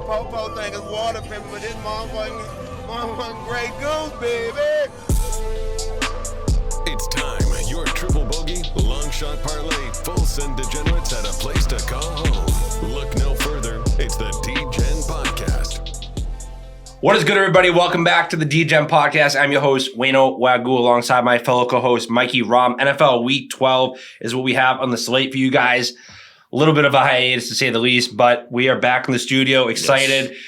popo thing is water paper, but this motherfucking Grey Goose, baby. It's time. Your triple bogey, long shot parlay, full send degenerates had a place to call home. Look no further. It's the D-Gen Podcast. What is good, everybody? Welcome back to the D-Gen Podcast. I'm your host, Wayno Wagyu, alongside my fellow co-host, Mikey Rom. NFL Week 12 is what we have on the slate for you guys. A little bit of a hiatus, to say the least, but we are back in the studio, excited. Yes.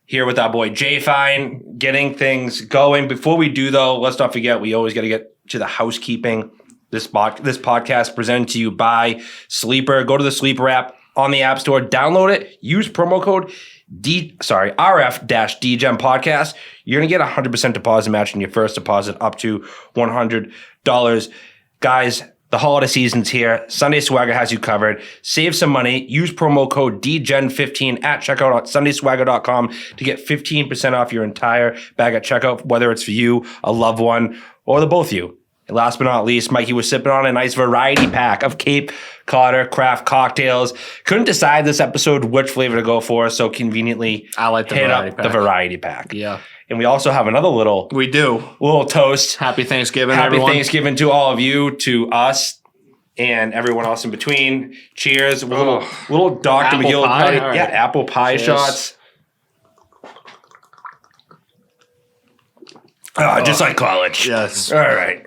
Here with our boy Jay Fine, getting things going. Before we do, though, let's not forget, we always got to get to the housekeeping. This podcast presented to you by Sleeper. Go to the Sleeper app on the App Store, download it, use promo code RF-DGEM podcast. You're going to get 100% deposit match in your first deposit up to $100. Guys, the holiday season's here. Sunday Swagger has you covered. Save some money. Use promo code DGEN15 at checkout at sundayswagger.com to get 15% off your entire bag at checkout, whether it's for you, a loved one, or the both of you. And last but not least, Mikey was sipping on a nice variety pack of Cape Cod craft cocktails. Couldn't decide this episode which flavor to go for, so conveniently I like the variety pack. Yeah. And we also have another little toast. Happy Thanksgiving, Happy everyone. Thanksgiving to all of you, to us, and everyone else in between. Cheers. Little Dr. McGill pie. Right. Yeah, apple pie shots. Just like college. Yes. All right.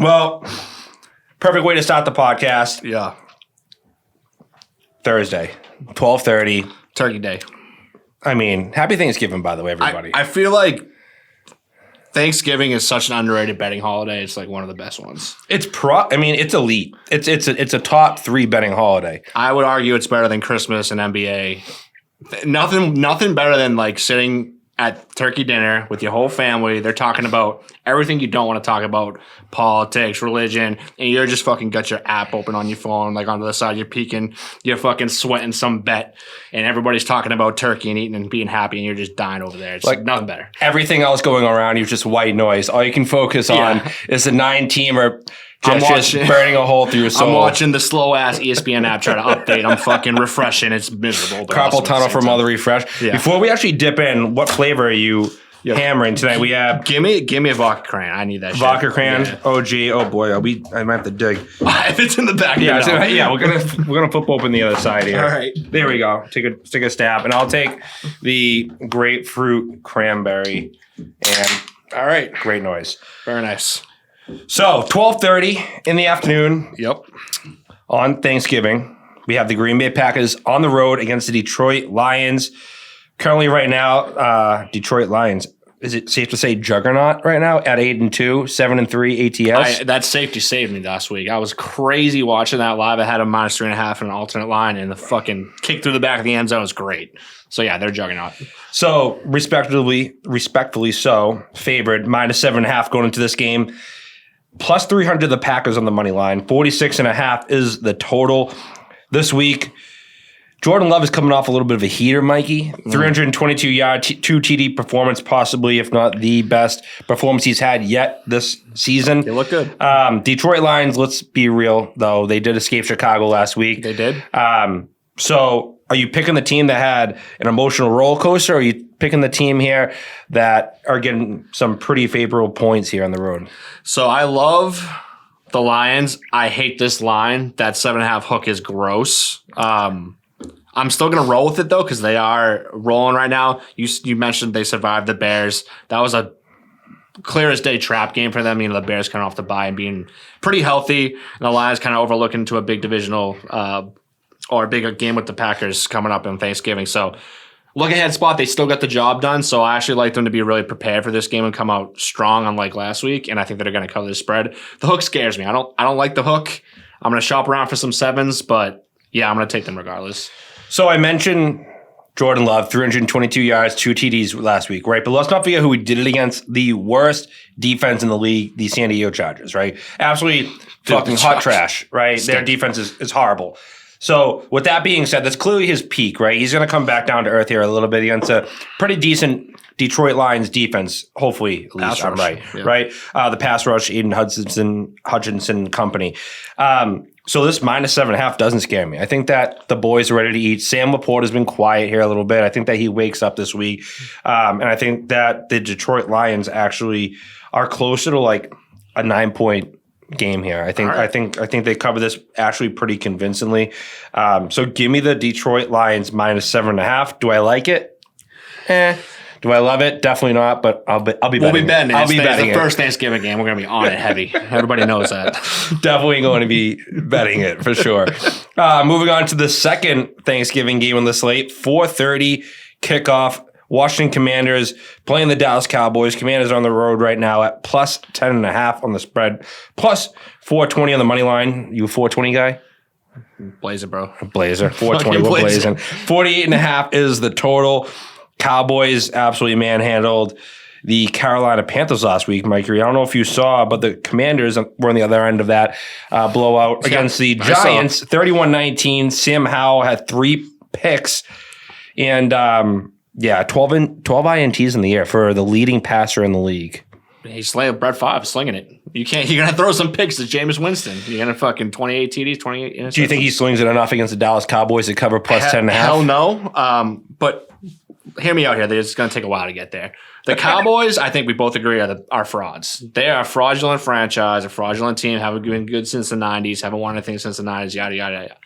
Well, perfect way to start the podcast. Yeah. Thursday, 12:30. Turkey Day. I mean, happy Thanksgiving, by the way, everybody. I feel like Thanksgiving is such an underrated betting holiday. It's like one of the best ones. It's elite. It's a top 3 betting holiday. I would argue it's better than Christmas and NBA. Nothing better than like sitting at turkey dinner with your whole family. They're talking about everything you don't want to talk about, politics, religion, and you're just fucking got your app open on your phone, like on the other side, you're peeking, you're fucking sweating some bet, and everybody's talking about turkey and eating and being happy, and you're just dying over there. It's like nothing better. Everything else going around you is just white noise. All you can focus on is a 9-teamer just burning a hole through your soul. I'm watching the slow-ass ESPN app try to update. I'm fucking refreshing. It's miserable. Carpal tunnel from all the refresh. Yeah. Before we actually dip in, what flavor are you hammering tonight? We have give me a vodka cran. I need that shit. Vodka cran. Yeah. OG. Oh boy, I might have to dig. If it's in the back. We're gonna flip open the other side here. All right. There we go. Take a stab, and I'll take the grapefruit cranberry. And all right, great noise. Very nice. So 12:30 in the afternoon. Yep. On Thanksgiving, we have the Green Bay Packers on the road against the Detroit Lions. Currently, right now, Detroit Lions. Is it safe to say juggernaut right now at 8-2, 7-3 ATS? That safety saved me last week. I was crazy watching that live. I had a -3.5 in an alternate line, and the fucking kick through the back of the end zone was great. So yeah, they're juggernaut. So respectfully so, favored -7.5 going into this game. Plus 300 the Packers on the money line. 46.5 is the total this week. Jordan Love is coming off a little bit of a heater, Mikey. 322-yard, 2 TD performance, possibly, if not the best performance he's had yet this season. They look good. Detroit Lions, let's be real, though. They did escape Chicago last week. They did. So are you picking the team that had an emotional roller coaster, or are you picking the team here that are getting some pretty favorable points here on the road? So I love the Lions. I hate this line. That 7.5 hook is gross. I'm still going to roll with it, though, because they are rolling right now. You mentioned they survived the Bears. That was a clear as day trap game for them. You know, the Bears coming off the bye and being pretty healthy, and the Lions kind of overlooking to a big divisional or a bigger game with the Packers coming up on Thanksgiving. So look ahead spot, they still got the job done. So I actually like them to be really prepared for this game and come out strong, unlike last week. And I think that they're going to cover the spread. The hook scares me. I don't like the hook. I'm going to shop around for some 7s, but yeah, I'm going to take them regardless. So I mentioned Jordan Love, 322 yards, 2 TDs last week, right? But let's not forget who we did it against. The worst defense in the league, the San Diego Chargers, right? Absolutely fucking hot trash, right? Their defense is horrible. So with that being said, that's clearly his peak, right? He's going to come back down to earth here a little bit against a pretty decent Detroit Lions defense, hopefully, at least I'm right, right? The pass rush, Aiden Hutchinson company. So this -7.5 doesn't scare me. I think that the boys are ready to eat. Sam Laporte has been quiet here a little bit. I think that he wakes up this week. And I think that the Detroit Lions actually are closer to like a 9-point game here. I think they cover this actually pretty convincingly. So give me the Detroit Lions -7.5. Do I like it? Do I love it? Definitely not, but I'll be betting. We'll be betting. I'll be betting the first Thanksgiving game. We're going to be on it heavy. Everybody knows that. Definitely going to be betting it for sure. Moving on to the second Thanksgiving game on the slate, 4:30 kickoff. Washington Commanders playing the Dallas Cowboys. Commanders are on the road right now at plus 10.5 on the spread, plus 420 on the money line. You a 420 guy? Blazer, bro. Blazer. 420. We're blazing. 48.5 is the total. Cowboys absolutely manhandled the Carolina Panthers last week, Mike. I don't know if you saw, but the Commanders were on the other end of that blowout against the Giants, 31-19. Sam Howell had 3 picks and 12 INTs in the air for the leading passer in the league. He's slaying Brett Favre, slinging it. You're going to throw some picks to Jameis Winston. You're going to fucking 28 TDs, 28 interceptions. Do you think he swings it enough against the Dallas Cowboys to cover plus 10.5? Hell no. But hear me out here. It's going to take a while to get there. The Cowboys, I think we both agree, are frauds. They are a fraudulent franchise, a fraudulent team, haven't been good since the 90s, haven't won anything since the 90s, yada, yada, yada.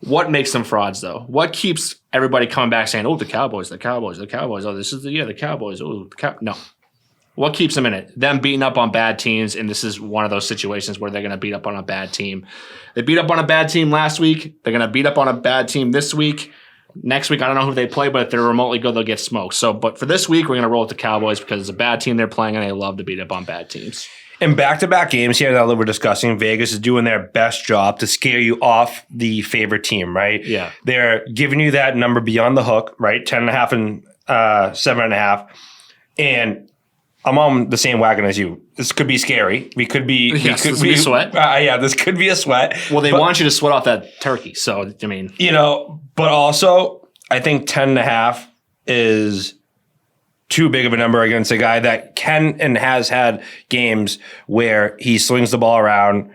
What makes them frauds, though? What keeps everybody coming back saying, oh, the Cowboys, the Cowboys, the Cowboys. Oh, this is the year, the Cowboys. Oh, no. What keeps them in it? Them beating up on bad teams, and this is one of those situations where they're going to beat up on a bad team. They beat up on a bad team last week. They're going to beat up on a bad team this week. Next week, I don't know who they play, but if they're remotely good, they'll get smoked. But for this week, we're going to roll with the Cowboys because it's a bad team they're playing, and they love to beat up on bad teams. In back-to-back games here that we're discussing, Vegas is doing their best job to scare you off the favorite team, right? Yeah. They're giving you that number beyond the hook, right? 10.5 and 7.5. And I'm on the same wagon as you. This could be scary. We could be this could be a sweat. This could be a sweat. Well, they want you to sweat off that turkey. So, I mean. But also, I think 10.5 is too big of a number against a guy that can and has had games where he slings the ball around,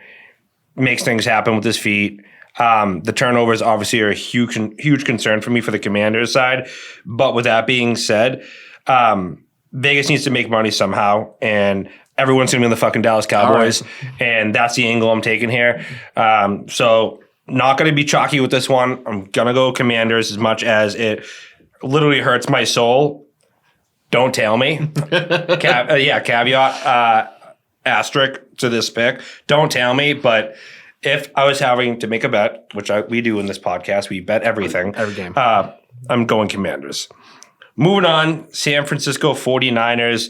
makes things happen with his feet. The turnovers obviously are a huge concern for me for the Commanders side. But with that being said, Vegas needs to make money somehow, and everyone's going to be in the fucking Dallas Cowboys, and that's the angle I'm taking here. So not going to be chalky with this one. I'm going to go Commanders as much as it literally hurts my soul. Don't tell me. Caveat, asterisk to this pick. Don't tell me, but if I was having to make a bet, which we do in this podcast, we bet everything. Every game. I'm going Commanders. Moving on, San Francisco 49ers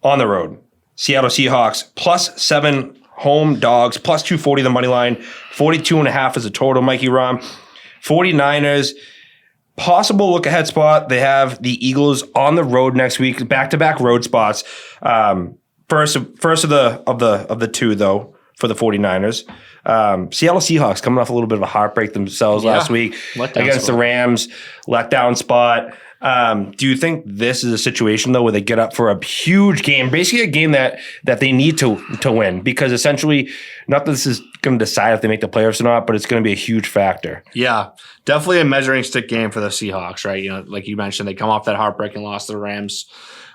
on the road. Seattle Seahawks +7 home dogs, +240 the money line, 42.5 is the total, Mikey Rom. 49ers, possible look-ahead spot. They have the Eagles on the road next week, back-to-back road spots. First of the two, though, for the 49ers. Seattle Seahawks coming off a little bit of a heartbreak themselves last week against the Rams. Letdown spot. Do you think this is a situation, though, where they get up for a huge game, basically a game that they need to win? Because essentially, not that this is going to decide if they make the playoffs or not, but it's going to be a huge factor. Yeah, definitely a measuring stick game for the Seahawks, right? Like you mentioned, they come off that heartbreaking loss to the Rams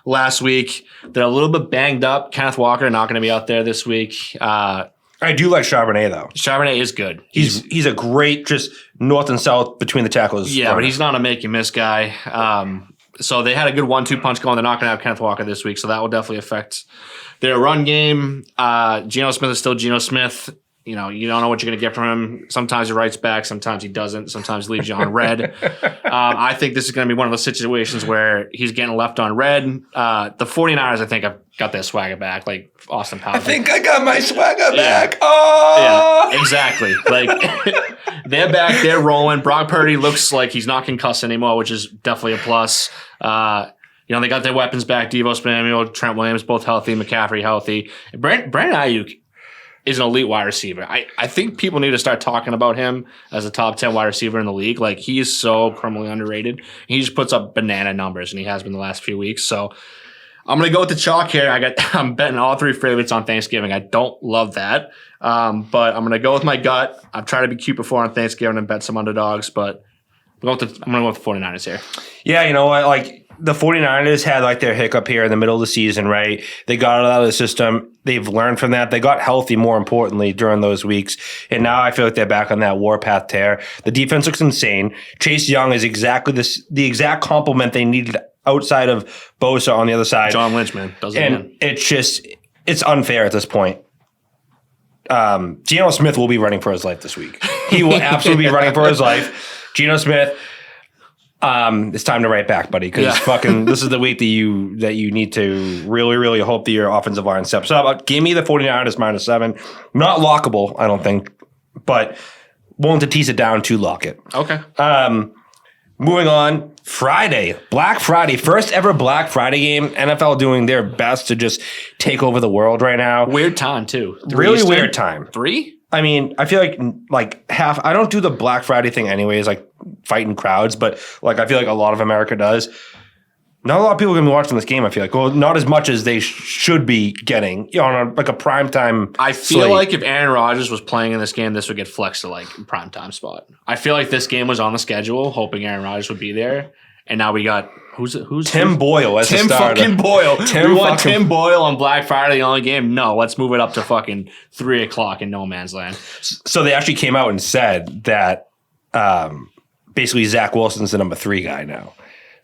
last week. They're a little bit banged up. Kenneth Walker not going to be out there this week. I do like Charbonnet, though. Charbonnet is good. He's a great just north and south between the tackles. Yeah, but he's not a make-you-miss guy. So they had a good 1-2 punch going. They're not going to have Kenneth Walker this week, so that will definitely affect their run game. Geno Smith is still Geno Smith. You don't know what you're going to get from him. Sometimes he writes back. Sometimes he doesn't. Sometimes he leaves you on red. I think this is going to be one of those situations where he's getting left on red. The 49ers, I think, have got their swagger back, like Austin Powers. I think I got my swagger back. Oh! Yeah, exactly. Like, they're back. They're rolling. Brock Purdy looks like he's not concussed anymore, which is definitely a plus. They got their weapons back. Devo Samuel, Trent Williams, both healthy. McCaffrey healthy. Brandon Ayuk is an elite wide receiver. I think people need to start talking about him as a top 10 wide receiver in the league. Like, he is so criminally underrated. He just puts up banana numbers, and he has been the last few weeks. So I'm going to go with the chalk here. I'm betting all three favorites on Thanksgiving. I don't love that. But I'm going to go with my gut. I've tried to be cute before on Thanksgiving and bet some underdogs, but I'm going to go with the 49ers here. Yeah, you know what? Like, the 49ers had like their hiccup here in the middle of the season, right? They got it out of the system. They've learned from that. They got healthy, more importantly, during those weeks. And now I feel like they're back on that warpath tear. The defense looks insane. Chase Young is exactly the exact complement they needed outside of Bosa on the other side. John Lynch, man. And it's unfair at this point. Geno Smith will be running for his life this week. He will absolutely be running for his life. Geno Smith, it's time to write back, buddy, because this is the week that you need to really, really hope that your offensive line steps up. Give me the 49ers -7. Not lockable, I don't think, but willing to tease it down to lock it. Okay. Moving on, Friday, Black Friday, first ever Black Friday game. NFL doing their best to just take over the world right now. Weird time, too. Really weird time. 3? I mean, I feel like half. I don't do the Black Friday thing anyways, like fighting crowds, but like I feel like a lot of America does. Not a lot of people are going to be watching this game, I feel like. Well, not as much as they should be getting, on a primetime I feel slate. like if Aaron Rodgers was playing in this game, this would get flexed to like primetime spot. I feel like this game was on the schedule, hoping Aaron Rodgers would be there. And now we got who's Tim Boyle as Tim the starter. fucking Boyle. We want fucking- Tim Boyle on Black Friday, the only game. No, let's move it up to fucking 3:00 in no man's land. So they actually came out and said that basically Zach Wilson's the number 3 guy now.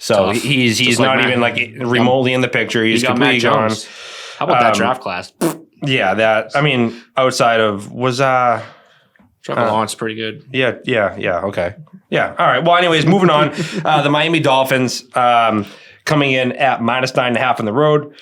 So Tough. he's Just like not Mac- even like remotely in the picture. He's You got Mac completely gone. Jones. How about that draft class? Yeah, that. I mean, outside of Trevor Lawrence pretty good. Yeah, okay. Yeah, all right. Well, anyways, moving on. The Miami Dolphins coming in at -9.5 on the road,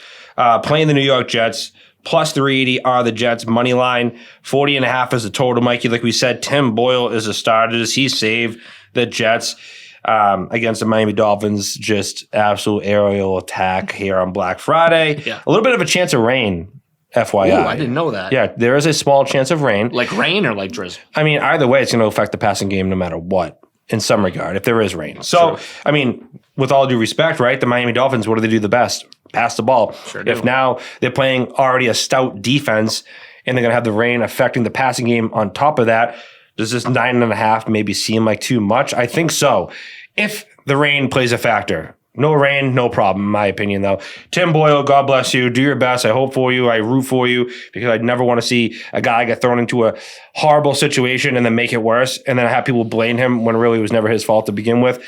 playing the New York Jets. Plus 380 are the Jets money line. 40.5 is the total, Mikey. Like we said, Tim Boyle is a starter. Does he save the Jets against the Miami Dolphins? Just absolute aerial attack here on Black Friday. Yeah. A little bit of a chance of rain, FYI. Ooh, I didn't know that. Yeah, there is a small chance of rain. Like rain or like drizzle? I mean, either way, it's going to affect the passing game no matter what, in some regard, if there is rain. So, Sure. I mean, with all due respect, right, the Miami Dolphins, what do they do the best? Pass the ball. Sure do. If now they're playing already a stout defense and they're going to have the rain affecting the passing game on top of that, does this 9.5 maybe seem like too much? I think so. If the rain plays a factor. No rain, no problem, in my opinion, though. Tim Boyle, God bless you. Do your best. I hope for you. I root for you because I'd never want to see a guy get thrown into a horrible situation and then make it worse and then have people blame him when really it was never his fault to begin with.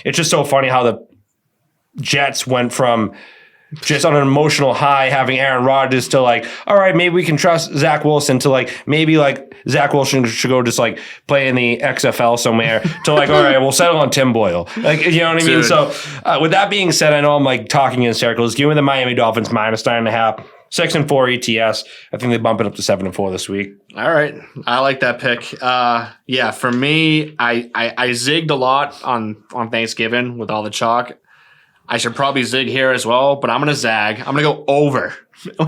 It's just so funny how the Jets went from just on an emotional high having Aaron Rodgers to like, all right, maybe we can trust Zach Wilson to like, maybe like Zach Wilson should go just like play in the XFL somewhere to like, all right, we'll settle on Tim Boyle. Like, you know what I mean? Dude. So with that being said, I know I'm like talking in circles. Give me the Miami Dolphins -9.5, 6-4 ETS. I think they bump it up to 7-4 this week. All right. I like that pick. Yeah, for me, I zigged a lot on Thanksgiving with all the chalk. I should probably zig here as well, but I'm going to zag. I'm going to go over.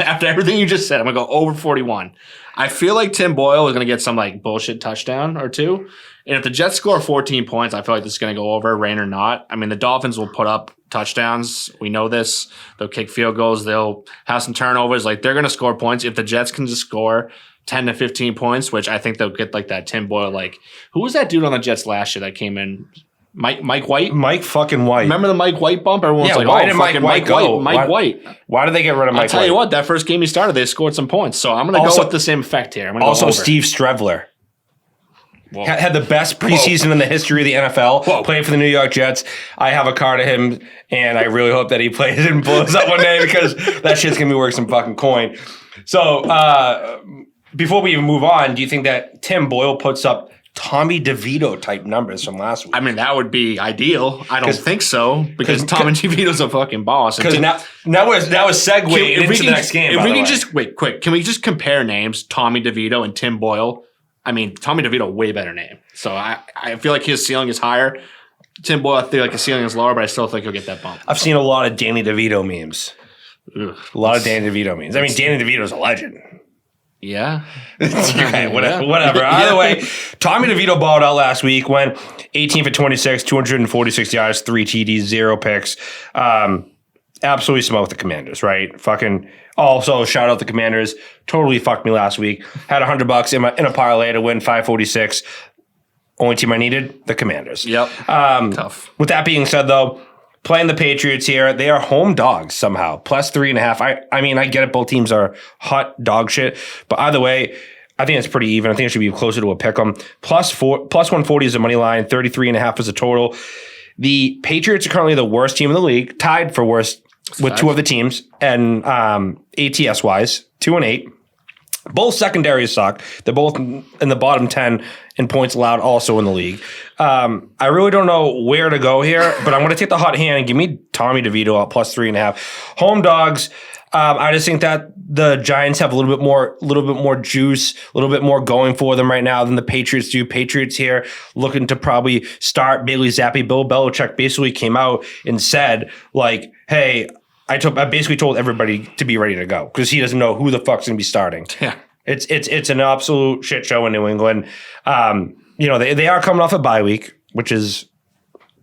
After everything you just said, I'm going to go over 41. I feel like Tim Boyle is going to get some like bullshit touchdown or two. And if the Jets score 14 points, I feel like this is going to go over, rain or not. I mean, the Dolphins will put up touchdowns. We know this. They'll kick field goals. They'll have some turnovers. Like, they're going to score points. If the Jets can just score 10 to 15 points, which I think they'll get like that Tim Boyle. Like, who was that dude on the Jets last year that came in? Mike White? Mike fucking White. Remember the Mike White bump? Everyone's like, why oh, did fucking Mike go? Mike White. Why did they get rid of Mike I'll tell White? you what, that first game he started, they scored some points. So I'm going to go Also- with the same effect here. I'm going to Also, go over. Steve Strevler. Whoa. Had the best preseason in the history of the NFL. Whoa. Played for the New York Jets. I have a card of him, and I really hope that he plays and blows up one day because that shit's gonna be worth some fucking coin. So before we even move on, do you think that Tim Boyle puts up Tommy DeVito type numbers from last week? I mean, that would be ideal. I don't 'Cause- think so because Tom and DeVito's a fucking boss. And Because now we're segueing into the next game. If by we the can way. just wait, quick, can we just compare names? Tommy DeVito and Tim Boyle. I mean, Tommy DeVito, way better name. So I feel like his ceiling is higher. Tim Boyle, I feel like his ceiling is lower, but I still think he'll get that bump. I've seen a lot of Danny DeVito memes. Ugh. A lot of Danny DeVito memes. I mean, Danny DeVito's a legend. Yeah. Okay, whatever. Yeah. Whatever. Either way, Tommy DeVito balled out last week, went 18 for 26, 246 yards, 3 TDs, 0 picks. absolutely smoked the Commanders, right? Fucking also shout out the Commanders. Totally fucked me last week. Had $100 in a parlay to win 546. Only team I needed, the Commanders. Yep. Tough. With that being said, though, playing the Patriots here, they are home dogs somehow. Plus 3.5. I mean, I get it. Both teams are hot dog shit. But either way, I think it's pretty even. I think it should be closer to a pick 'em. Plus 140 is the money line. 33.5 is the total. The Patriots are currently the worst team in the league, tied for worst with two other teams, and ATS wise, 2-8. Both secondaries suck. They're both in the bottom 10 in points allowed, also in the league. I really don't know where to go here, but I'm going to take the hot hand and give me Tommy DeVito at plus 3.5. Home dogs. I just think that the Giants have a little bit more juice, a little bit more going for them right now than the Patriots do. Patriots here looking to probably start Bailey Zappi. Bill Belichick basically came out and said, like, hey, I basically told everybody to be ready to go because he doesn't know who the fuck's going to be starting. Yeah. It's an absolute shit show in New England. They are coming off a bye week, which is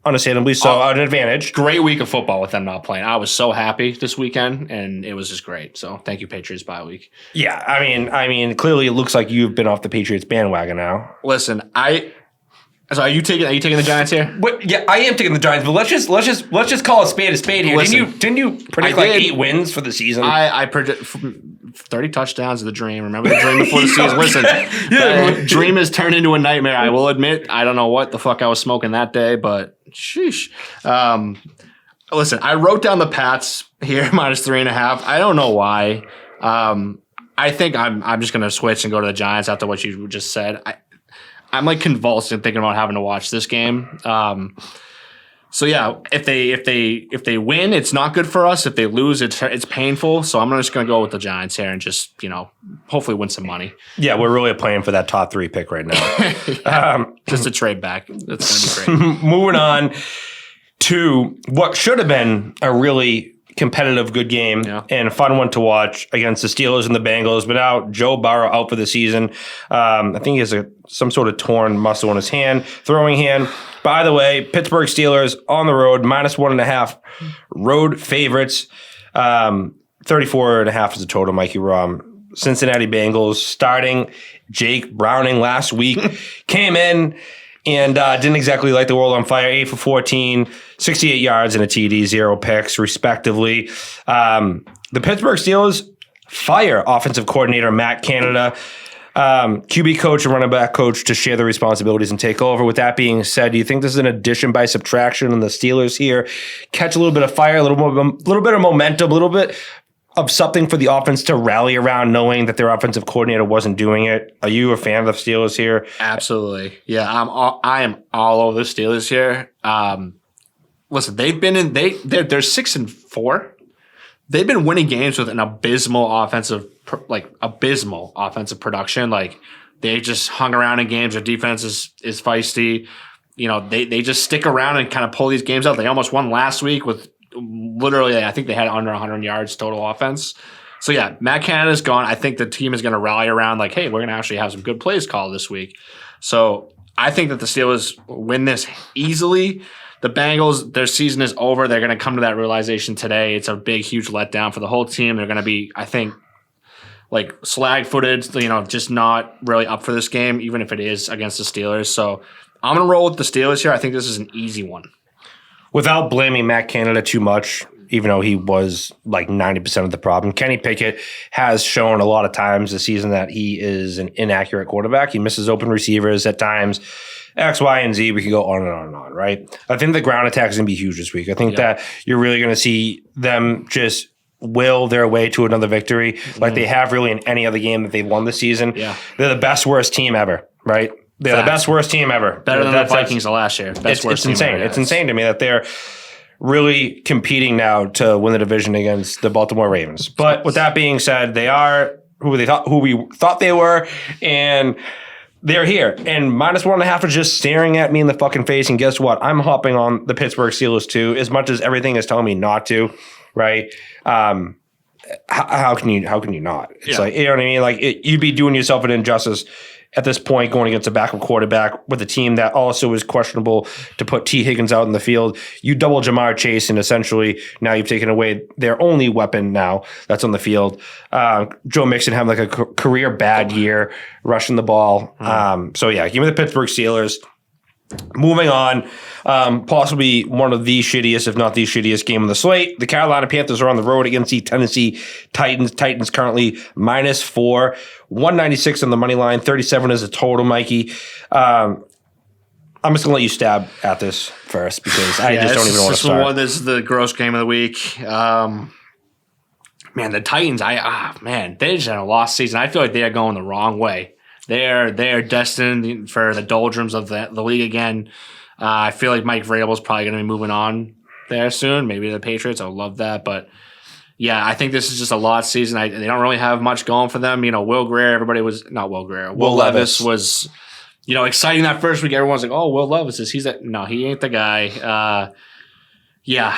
understandably so an advantage. Great week of football with them not playing. I was so happy this weekend, and it was just great. So thank you, Patriots bye week. Yeah, I mean, clearly it looks like you've been off the Patriots bandwagon now. Listen, so are you taking the Giants here? Yeah, I am taking the Giants, but let's just call a spade here. Listen, didn't you predict 8 wins for the season? I predict 30 touchdowns of the dream. Remember the dream before the season? Listen, dream has turned into a nightmare. I will admit, I don't know what the fuck I was smoking that day, but sheesh. Listen, I wrote down the Pats here minus 3.5. I don't know why. I think I'm just gonna switch and go to the Giants after what you just said. I'm like convulsed in thinking about having to watch this game. So yeah, if they win, it's not good for us. If they lose, it's painful. So I'm just going to go with the Giants here and just hopefully win some money. Yeah, we're really playing for that top 3 pick right now. Just a trade back. That's going to be great. Moving on to what should have been a really competitive, good game and a fun one to watch against the Steelers and the Bengals. But now Joe Burrow out for the season. I think he has some sort of torn muscle in his throwing hand. By the way, Pittsburgh Steelers on the road, minus 1.5 road favorites. 34.5 is the total, Mikey Rom. Cincinnati Bengals starting Jake Browning last week came in and didn't exactly light the world on fire. 8 for 14, 68 yards and a TD, 0 picks, respectively. The Pittsburgh Steelers fire offensive coordinator Matt Canada, QB coach and running back coach to share the responsibilities and take over. With that being said, do you think this is an addition by subtraction and the Steelers here catch a little bit of fire, a little bit of momentum, a little bit of something for the offense to rally around, knowing that their offensive coordinator wasn't doing it? Are you a fan of the Steelers here? Absolutely. Yeah, I am all over the Steelers here. Listen, they've been they're 6-4. They've been winning games with an abysmal offensive production. Like, they just hung around in games. Their defense is feisty. They just stick around and kind of pull these games out. They almost won last week with literally, I think they had under 100 yards total offense. So yeah, Matt Canada's gone. I think the team is going to rally around like, hey, we're going to actually have some good plays called this week. So I think that the Steelers win this easily. The Bengals, their season is over. They're going to come to that realization today. It's a big, huge letdown for the whole team. They're going to be, I think, like slag-footed, just not really up for this game, even if it is against the Steelers. So I'm going to roll with the Steelers here. I think this is an easy one. Without blaming Matt Canada too much, even though he was like 90% of the problem, Kenny Pickett has shown a lot of times this season that he is an inaccurate quarterback. He misses open receivers at times. X, Y, and Z. We could go on and on and on, right? I think the ground attack is going to be huge this week. I think that you're really going to see them just will their way to another victory like they have really in any other game that they've won this season. Yeah. They're the best, worst team ever, right? They're the best, worst team ever. Better than the Vikings of last year. It's insane. It's insane to me that they're really competing now to win the division against the Baltimore Ravens. But with that being said, they are who we thought they were, and they're here. And minus 1.5 is just staring at me in the fucking face. And guess what? I'm hopping on the Pittsburgh Steelers too, as much as everything is telling me not to, right? How can you not? It's like, you know what I mean? Like, you'd be doing yourself an injustice at this point going against a backup quarterback with a team that also is questionable to put T. Higgins out in the field. You double Jamar Chase, and essentially now you've taken away their only weapon now that's on the field. Joe Mixon having like a career bad year rushing the ball. So yeah, give me the Pittsburgh Steelers. Moving on, possibly one of the shittiest, if not the shittiest game of the slate. The Carolina Panthers are on the road against the Tennessee Titans. Titans currently -4, 196 on the money line, 37 is a total, Mikey. I'm just going to let you stab at this first because I just don't even want to start. This is the gross game of the week. Man, the Titans, they just had a lost season. I feel like they are going the wrong way. They are destined for the doldrums of the league again. I feel like Mike Vrabel's probably going to be moving on there soon. Maybe the Patriots. I would love that. But, yeah, I think this is just a lost season. They don't really have much going for them. You know, Will Levis was, exciting that first week. Everyone's like, oh, Will Levis he ain't the guy. Yeah,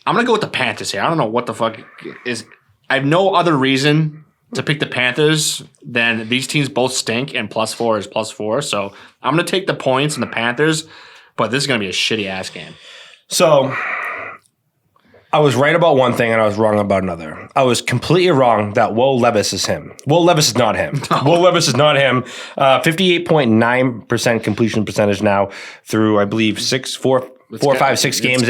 I'm going to go with the Panthers here. I don't know what the fuck is. I have no other reason to pick the Panthers than these teams both stink and +4 is +4. So I'm going to take the points and the Panthers, but this is going to be a shitty ass game. So I was right about one thing and I was wrong about another. I was completely wrong that Will Levis is him. Will Levis is not him. No. Will Levis is not him. 58.9% completion percentage now through, I believe, 6 games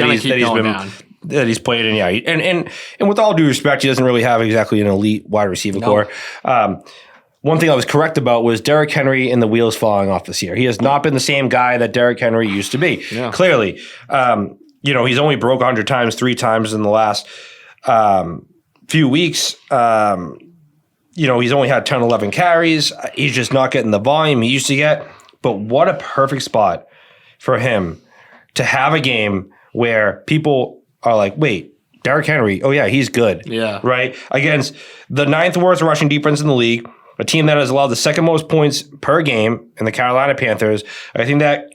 that he's played in. Yeah, and with all due respect, he doesn't really have exactly an elite wide receiver core. One thing I was correct about was Derrick Henry and the wheels falling off this year. He has not been the same guy that Derrick Henry used to be. Yeah. Clearly, he's only broke 100 times 3 times in the last few weeks. He's only had 10, 11 carries. He's just not getting the volume he used to get. But what a perfect spot for him to have a game where people are like, wait, Derrick Henry, oh yeah, he's good. Yeah. Right? Against the 9th worst rushing defense in the league, a team that has allowed the 2nd most points per game in the Carolina Panthers. I think that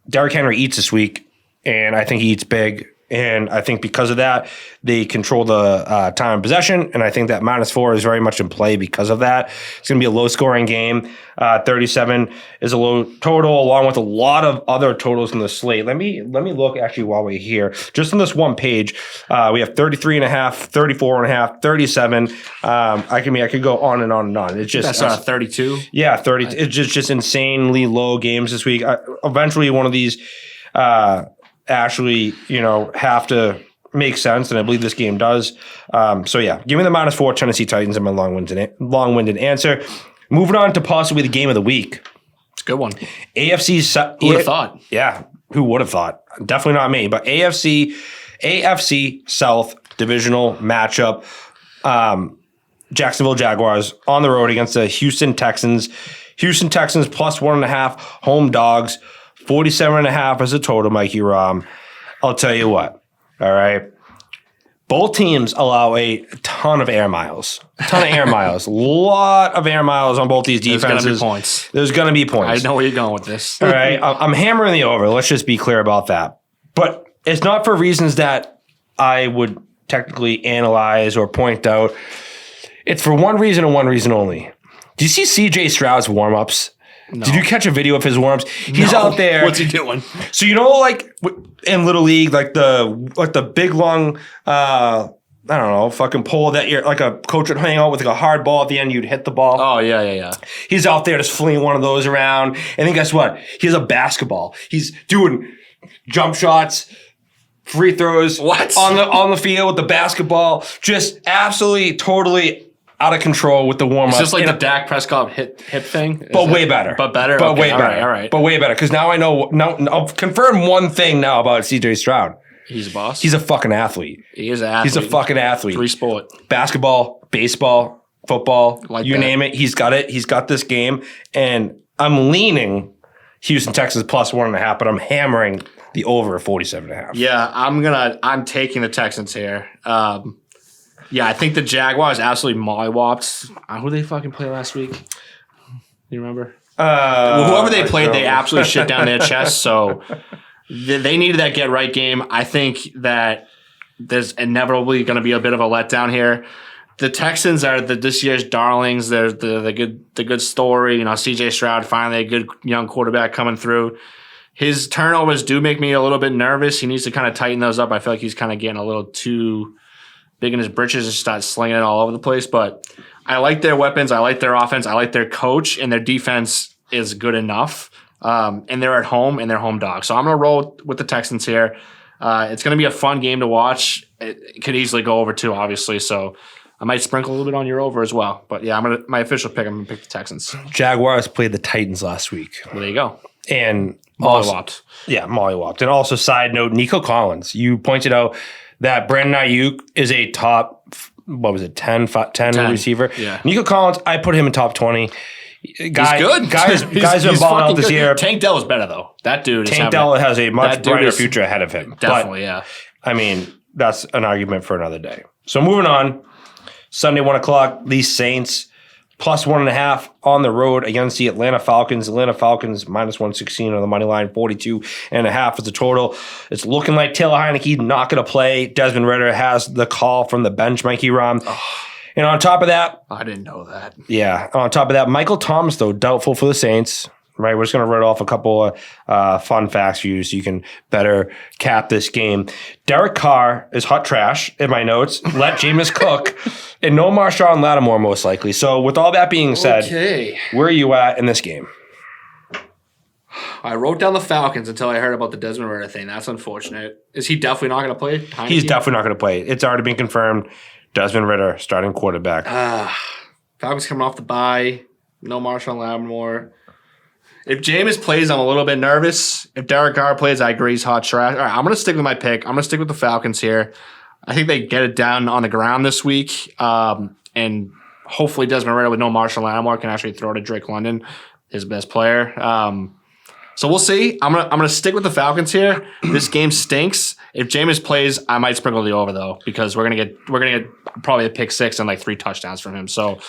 Derrick Henry eats this week, and I think he eats big. And I think because of that, they control the time of possession. And I think that -4 is very much in play because of that. It's going to be a low-scoring game. 37 is a low total, along with a lot of other totals in the slate. Let me look actually while we're here. Just on this one page, we have 33.5, 34.5, 37. I could go on and on and on. It's just that's 32. Yeah, 30. It's just insanely low games this week. Eventually, one of these. Actually, have to make sense, and I believe this game does. So yeah, give me the -4 Tennessee Titans in my long-winded answer. Moving on to possibly the game of the week. It's a good one. AFC. Who would have thought? Yeah, who would have thought? Definitely not me. But AFC South divisional matchup. Jacksonville Jaguars on the road against the Houston Texans. Houston Texans +1.5 home dogs. 47.5 as a total, Mikey Rom. I'll tell you what. All right. Both teams allow a ton of air miles. Lot of air miles on both these defenses. There's going to be points. I know where you're going with this. All right. I'm hammering the over. Let's just be clear about that. But it's not for reasons that I would technically analyze or point out. It's for one reason and one reason only. Do you see CJ Stroud's warm-ups? No. Did you catch a video of his warm-ups? He's out there. What's he doing? So like in Little League, like the big long, fucking pole that you're like a coach would hang out with, like a hard ball at the end. You'd hit the ball. Oh yeah. He's out there just flinging one of those around, and then guess what? He has a basketball. He's doing jump shots, free throws. What? on the field with the basketball? Just absolutely, totally out of control with the warm-up. It's just like the Dak Prescott hip thing? But way better. But better? But okay, way better. All right. But way better. Because now I know, I'll confirm one thing now about CJ Stroud. He's a boss? He's a fucking athlete. He is an athlete. He's a fucking athlete. 3 sport. Basketball, baseball, football, like you that. name it. He's got it. He's got this game. And I'm leaning Houston, Texas +1.5, but I'm hammering the over 47.5. Yeah, I'm taking the Texans here. Yeah, I think the Jaguars absolutely mollywopped. Who did they fucking play last week? You remember? Whoever they played, they absolutely shit down their chest. So they needed that get-right game. I think that there's inevitably going to be a bit of a letdown here. the Texans are this year's darlings. They're the good story. You know, C.J. Stroud finally a good young quarterback coming through. His turnovers do make me a little bit nervous. He needs to kind of tighten those up. I feel like he's kind of getting a little too big in his britches and start slinging it all over the place. But I like their weapons. I like their offense. I like their coach, and their defense is good enough. And they're at home, and they're home dogs. So I'm going to roll with the Texans here. It's going to be a fun game to watch. It could easily go over too, obviously. So I might sprinkle a little bit on your over as well. But yeah, my official pick, I'm going to pick the Texans. Jaguars played the Titans last week. Well, there you go. And Mollywopped. Yeah, mollywopped. And also, side note, Nico Collins. You pointed out that Brandon Ayuk is a top, 10 receiver. Yeah. Nico Collins, I put him in top 20. He's good. Guys have balled out this year. Tank Dell is better, though. That dude Tank Dell has a much brighter future ahead of him. Definitely, yeah. I mean, that's an argument for another day. So moving on, Sunday, 1 o'clock, these Saints plus 1.5 on the road against the Atlanta Falcons. Atlanta Falcons minus 116 on the money line, 42.5 is the total. It's looking like Taylor Heineke not going to play. Desmond Ridder has the call from the bench, Mikey Rom. And on top of that, I didn't know that. Yeah. On top of that, Michael Thomas, though, doubtful for the Saints. Right. We're just going to read off a couple of fun facts for you so you can better cap this game. Derek Carr is hot trash in my notes. Let Jameis cook. And no Marshawn Lattimore, most likely. So with all that being said, where are you at in this game? I wrote down the Falcons until I heard about the Desmond Ridder thing. That's unfortunate. Is he definitely not going to play? Heineke? He's definitely not going to play. It's already been confirmed. Desmond Ridder, starting quarterback. Falcons coming off the bye. No Marshawn Lattimore. If Jameis plays, I'm a little bit nervous. If Derek Carr plays, I agree he's hot trash. All right, I'm going to stick with my pick. I'm going to stick with the Falcons here. I think they get it down on the ground this week. And hopefully Desmond Ridder with no Marshawn Lattimore can actually throw to Drake London, his best player. So we'll see. I'm gonna stick with the Falcons here. This game stinks. If Jameis plays, I might sprinkle the over though, because we're gonna get probably a pick 6 and like 3 touchdowns from him. So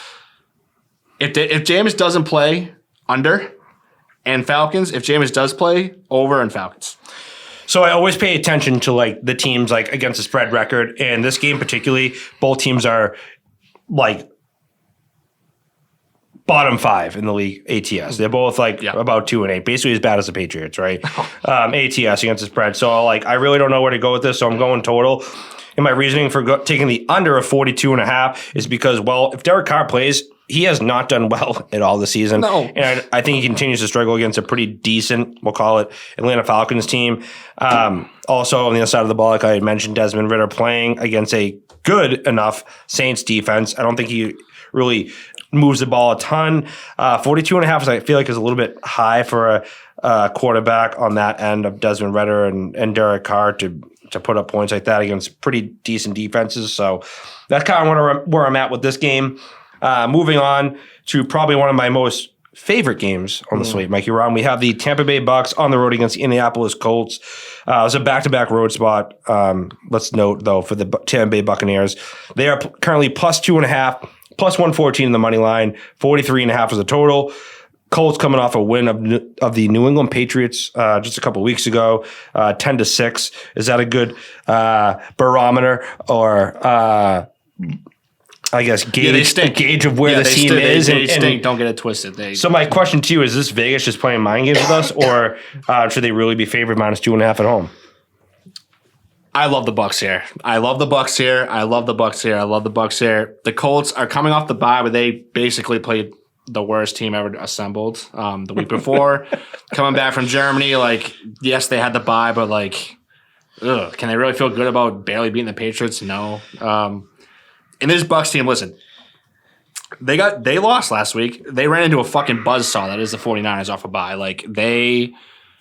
if Jameis doesn't play, under. And Falcons, if Jameis does play, over and Falcons. So I always pay attention to like the teams like against the spread record, and this game particularly, both teams are like bottom 5 in the league ATS. They're both like about 2-8, basically as bad as the Patriots, right? ATS against the spread. So like I really don't know where to go with this, so I'm going total. And my reasoning for taking the under of 42.5 is because, well, if Derek Carr plays, he has not done well at all this season. No. And I think he continues to struggle against a pretty decent, we'll call it, Atlanta Falcons team. Also, on the other side of the ball, like I had mentioned, Desmond Ridder playing against a good enough Saints defense. I don't think he really moves the ball a ton. 42.5, I feel like, is a little bit high for a quarterback on that end of Desmond Ridder and Derek Carr to put up points like that against pretty decent defenses. So that's kind of where I'm at with this game. Moving on to probably one of my most favorite games on the slate, Mikey Ron. We have the Tampa Bay Bucks on the road against the Indianapolis Colts. It was a back-to-back road spot. Let's note, though, for the Tampa Bay Buccaneers. They are currently plus 2.5, plus 114 in the money line, 43.5 is the total. Colts coming off a win of the New England Patriots just a couple of weeks ago, 10-6. Is that a good barometer or I guess gauge of where the team is? They stink. Don't get it twisted. So my question to you is: this Vegas just playing mind games with us, or should they really be favored minus 2.5 at home? I love the Bucks here. I love the Bucks here. The Colts are coming off the bye, but they basically played the worst team ever assembled the week before. Coming back from Germany, like, yes, they had the bye, but like, can they really feel good about barely beating the Patriots? No. And this Bucks team, listen, they lost last week. They ran into a fucking buzzsaw that is the 49ers off a bye. Like, they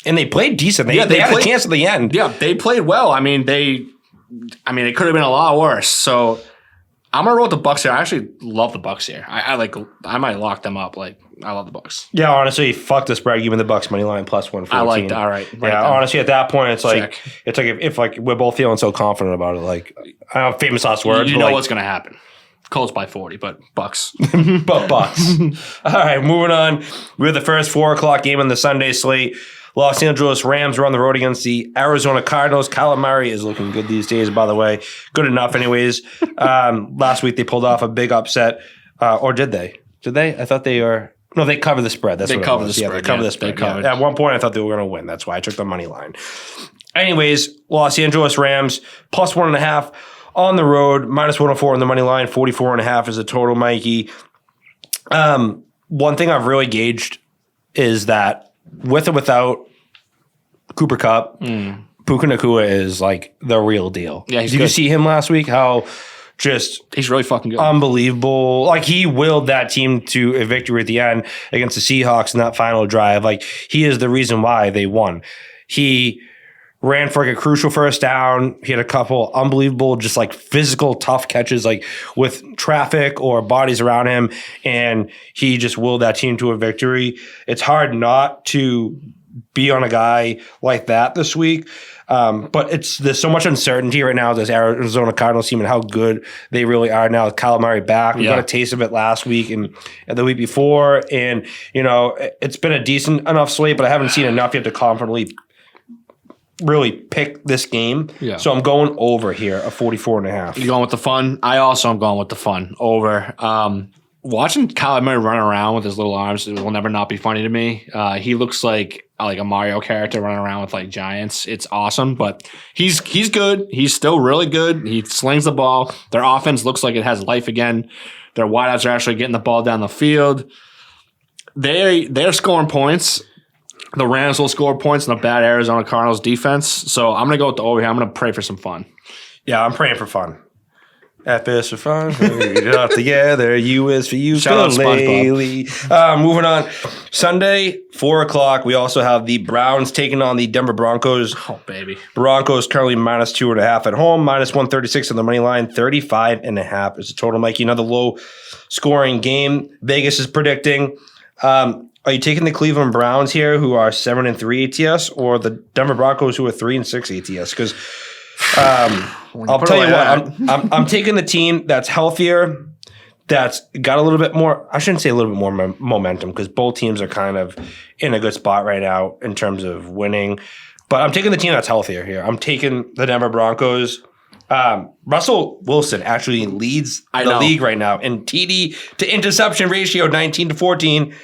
played decent. They had a chance at the end. Yeah, they played well. I mean, it could have been a lot worse. So I'm gonna roll with the Bucks here. I actually love the Bucks here. I might lock them up. Like, I love the Bucks. Yeah, honestly, fuck the spread. Give me the Bucks money line plus 114. I like that. All right. Yeah, honestly, at that point, it's like if we're both feeling so confident about it. Like, I don't know, famous last words. You know what's gonna happen. Colts by 40, but Bucks. But Bucks. All right, moving on. We have the first 4 o'clock game on the Sunday slate. Los Angeles Rams are on the road against the Arizona Cardinals. Kyler Murray is looking good these days, by the way. Good enough, anyways. Last week they pulled off a big upset. Or did they? Did they? I thought they were. No, they covered the spread. That's They what it covered was. the Yeah, spread, they covered yeah. the spread. They covered. Yeah. At one point, I thought they were going to win. That's why I took the money line. Anyways, Los Angeles Rams plus 1.5 on the road, minus 104 on the money line, 44.5 is the total, Mikey. One thing I've really gauged is that with or without Cooper Kupp, Puka Nacua is like the real deal. Yeah, he's Did you good. see him last week? How just He's really fucking good. unbelievable. Like he willed that team to a victory at the end against the Seahawks in that final drive. Like he is the reason why they won. He ran for like a crucial first down. He had a couple unbelievable, just like physical tough catches, like with traffic or bodies around him. And he just willed that team to a victory. It's hard not to be on a guy like that this week. But there's so much uncertainty right now with this Arizona Cardinals team and how good they really are now with Kyler Murray back. We got a taste of it last week and the week before. And, it's been a decent enough slate, but I haven't seen enough yet to confidently really pick this game. Yeah. So I'm going over here, a 44.5. You going with the fun? I also am going with the fun over. Watching Kyler Murray run around with his little arms will never not be funny to me. He looks like a Mario character running around with like giants. It's awesome, but he's good. He's still really good. He slings the ball. Their offense looks like it has life again. Their wideouts are actually getting the ball down the field. They're scoring points. The Rams will score points in the bad Arizona Cardinals defense. So I'm going to go with the over here. I'm going to pray for some fun. Yeah, I'm praying for fun. F is for fun. Read it all together. U is for you. Shout out SpongeBob. Moving on. Sunday, 4 o'clock. We also have the Browns taking on the Denver Broncos. Oh, baby. Broncos currently minus 2.5 at home, minus 136 on the money line, 35.5 is the total. Mikey, another low scoring game. Vegas is predicting. Are you taking the Cleveland Browns here, who are 7-3 ATS, or the Denver Broncos, who are 3-6 ATS? Because I'll tell you what, I'm taking the team that's healthier, that's got a little bit more. I shouldn't say a little bit more momentum, because both teams are kind of in a good spot right now in terms of winning. But I'm taking the team that's healthier here. I'm taking the Denver Broncos. Russell Wilson actually leads the league right now in TD to interception ratio, 19-14.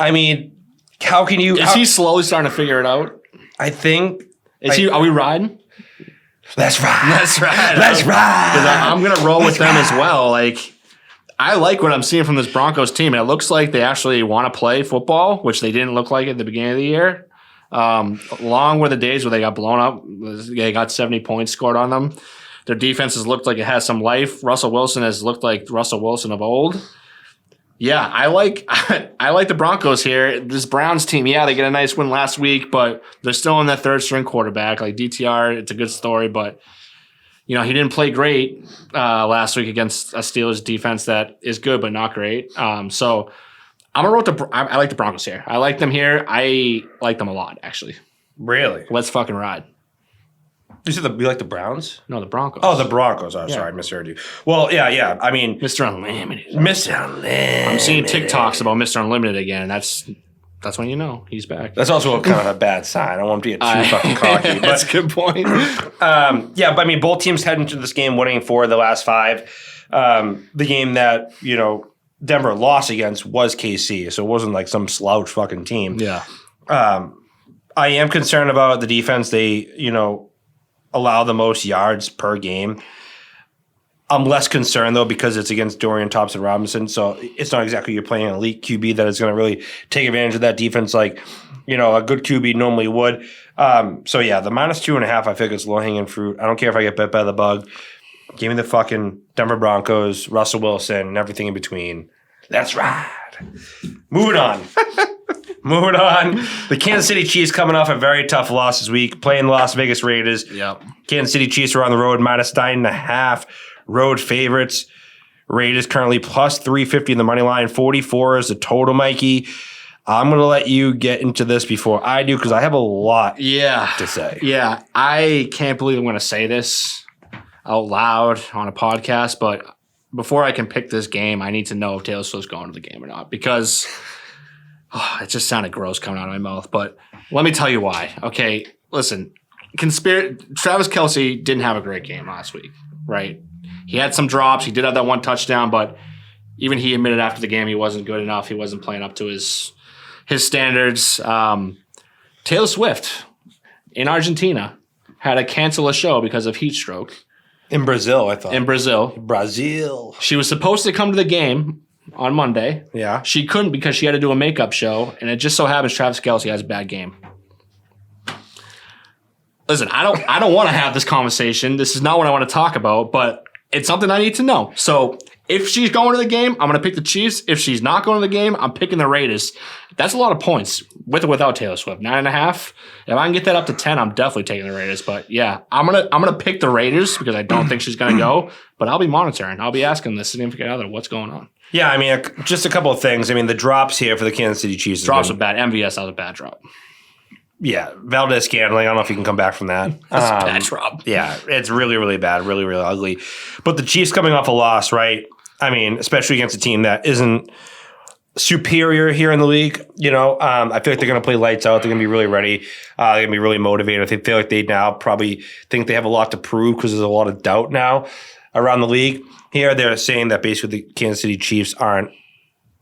I mean, how can you? Is he slowly starting to figure it out? I think. Are we riding? Let's ride. Let's ride. Let's ride. Because I'm going to roll with them as well. Like, I like what I'm seeing from this Broncos team. And it looks like they actually want to play football, which they didn't look like at the beginning of the year. Long were the days where they got blown up. They got 70 points scored on them. Their defense has looked like it has some life. Russell Wilson has looked like Russell Wilson of old. Yeah, I like the Broncos here. This Browns team, yeah, they get a nice win last week, but they're still in that third string quarterback. Like DTR, it's a good story, but he didn't play great last week against a Steelers defense that is good but not great. So I'm gonna roll I like the Broncos here. I like them here. I like them a lot, actually. Really? Let's fucking ride. You said you like the Browns? No, the Broncos. Oh, the Broncos. Oh, sorry, I misheard you. Well, yeah. I mean, Mr. Unlimited. Mr. Unlimited. I'm seeing TikToks about Mr. Unlimited again. That's when you know he's back. That's also kind of a bad sign. I don't want to be too fucking cocky. That's But a good point. yeah, but I mean, both teams head into this game winning 4 of the last 5. The game that Denver lost against was KC, so it wasn't like some slouch fucking team. Yeah. I am concerned about the defense. They allow the most yards per game. I'm less concerned, though, because it's against Dorian Thompson-Robinson, so it's not exactly you're playing an elite QB that is going to really take advantage of that defense like, a good QB normally would. So, yeah, the minus 2.5, I think it's low-hanging fruit. I don't care if I get bit by the bug. Give me the fucking Denver Broncos, Russell Wilson, and everything in between. Let's ride. Moving on. The Kansas City Chiefs coming off a very tough loss this week, playing the Las Vegas Raiders. Yep. Kansas City Chiefs are on the road, minus 9.5 road favorites. Raiders currently plus 350 in the money line, 44 is the total, Mikey. I'm going to let you get into this before I do because I have a lot to say. Yeah, I can't believe I'm going to say this out loud on a podcast, but before I can pick this game, I need to know if Taylor Swift's going to the game or not because it just sounded gross coming out of my mouth, but let me tell you why. Okay, listen, Travis Kelce didn't have a great game last week, right? He had some drops. He did have that one touchdown, but even he admitted after the game he wasn't good enough. He wasn't playing up to his standards. Taylor Swift in Argentina had to cancel a show because of heat stroke. In Brazil, I thought. In Brazil. Brazil. She was supposed to come to the game on Monday. Yeah. She couldn't because she had to do a makeup show, and it just so happens Travis Kelce has a bad game. Listen, I don't want to have this conversation. This is not what I want to talk about, but it's something I need to know. So if she's going to the game, I'm going to pick the Chiefs. If she's not going to the game, I'm picking the Raiders. That's a lot of points with or without Taylor Swift. 9.5. If I can get that up to 10, I'm definitely taking the Raiders. But yeah, I'm gonna pick the Raiders because I don't think she's gonna go. But I'll be monitoring. I'll be asking the significant other what's going on. Yeah, I mean, just a couple of things. I mean, the drops here for the Kansas City Chiefs. Drops are bad. MVS that was a bad drop. Yeah, Valdez Scantling. I don't know if he can come back from that. That's a bad drop. Yeah, it's really, really bad. Really, really ugly. But the Chiefs coming off a loss, right? I mean, especially against a team that isn't superior here in the league. You know, I feel like they're going to play lights out. They're going to be really ready. They're going to be really motivated. I feel like they now probably think they have a lot to prove because there's a lot of doubt now around the league. Here, they're saying that basically the Kansas City Chiefs aren't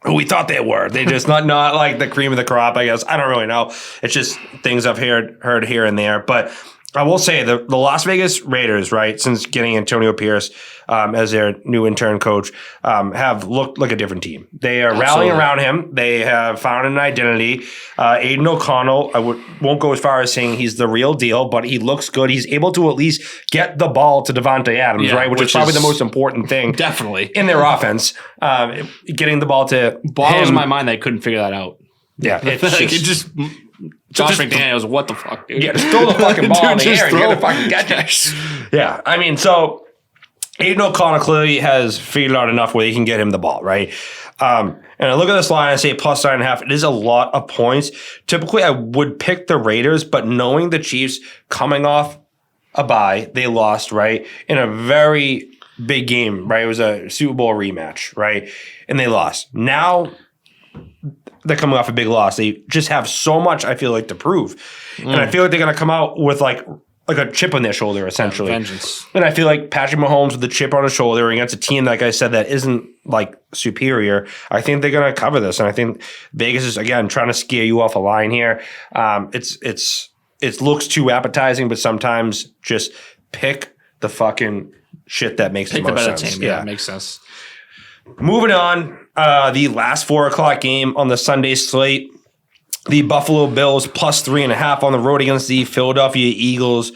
who we thought they were. They're just not like the cream of the crop, I guess. I don't really know. It's just things I've heard here and there. But I will say the Las Vegas Raiders, right, since getting Antonio Pierce as their new intern coach, have looked like a different team. They are rallying around him. They have found an identity. Aiden O'Connell, I won't go as far as saying he's the real deal, but he looks good. He's able to at least get the ball to Devontae Adams, right, which is probably the most important thing definitely in their offense. Getting the ball to boggles my mind they couldn't figure that out. Yeah, it just Josh McDaniels, what the fuck, dude? Yeah, just throw the fucking ball in the air and throw. you're gonna fucking catch it. Yeah, I mean, so Aiden O'Connell clearly has figured out enough where he can get him the ball, right? And I look at this line, I say plus 9.5. It is a lot of points. Typically, I would pick the Raiders, but knowing the Chiefs coming off a bye, they lost, right, in a very big game, right? It was a Super Bowl rematch, right? And they lost. Now they're coming off a big loss. They just have so much, I feel like, to prove. And I feel like they're going to come out with like a chip on their shoulder, essentially. Vengeance. And I feel like Patrick Mahomes with the chip on his shoulder against a team, like I said, that isn't like superior. I think they're going to cover this. And I think Vegas is, again, trying to scare you off a line here. It looks too appetizing, but sometimes just pick the fucking shit that makes the most sense. Team. Yeah, that makes sense. Moving on, the last 4 o'clock game on the Sunday slate, the Buffalo Bills plus 3.5 on the road against the Philadelphia Eagles.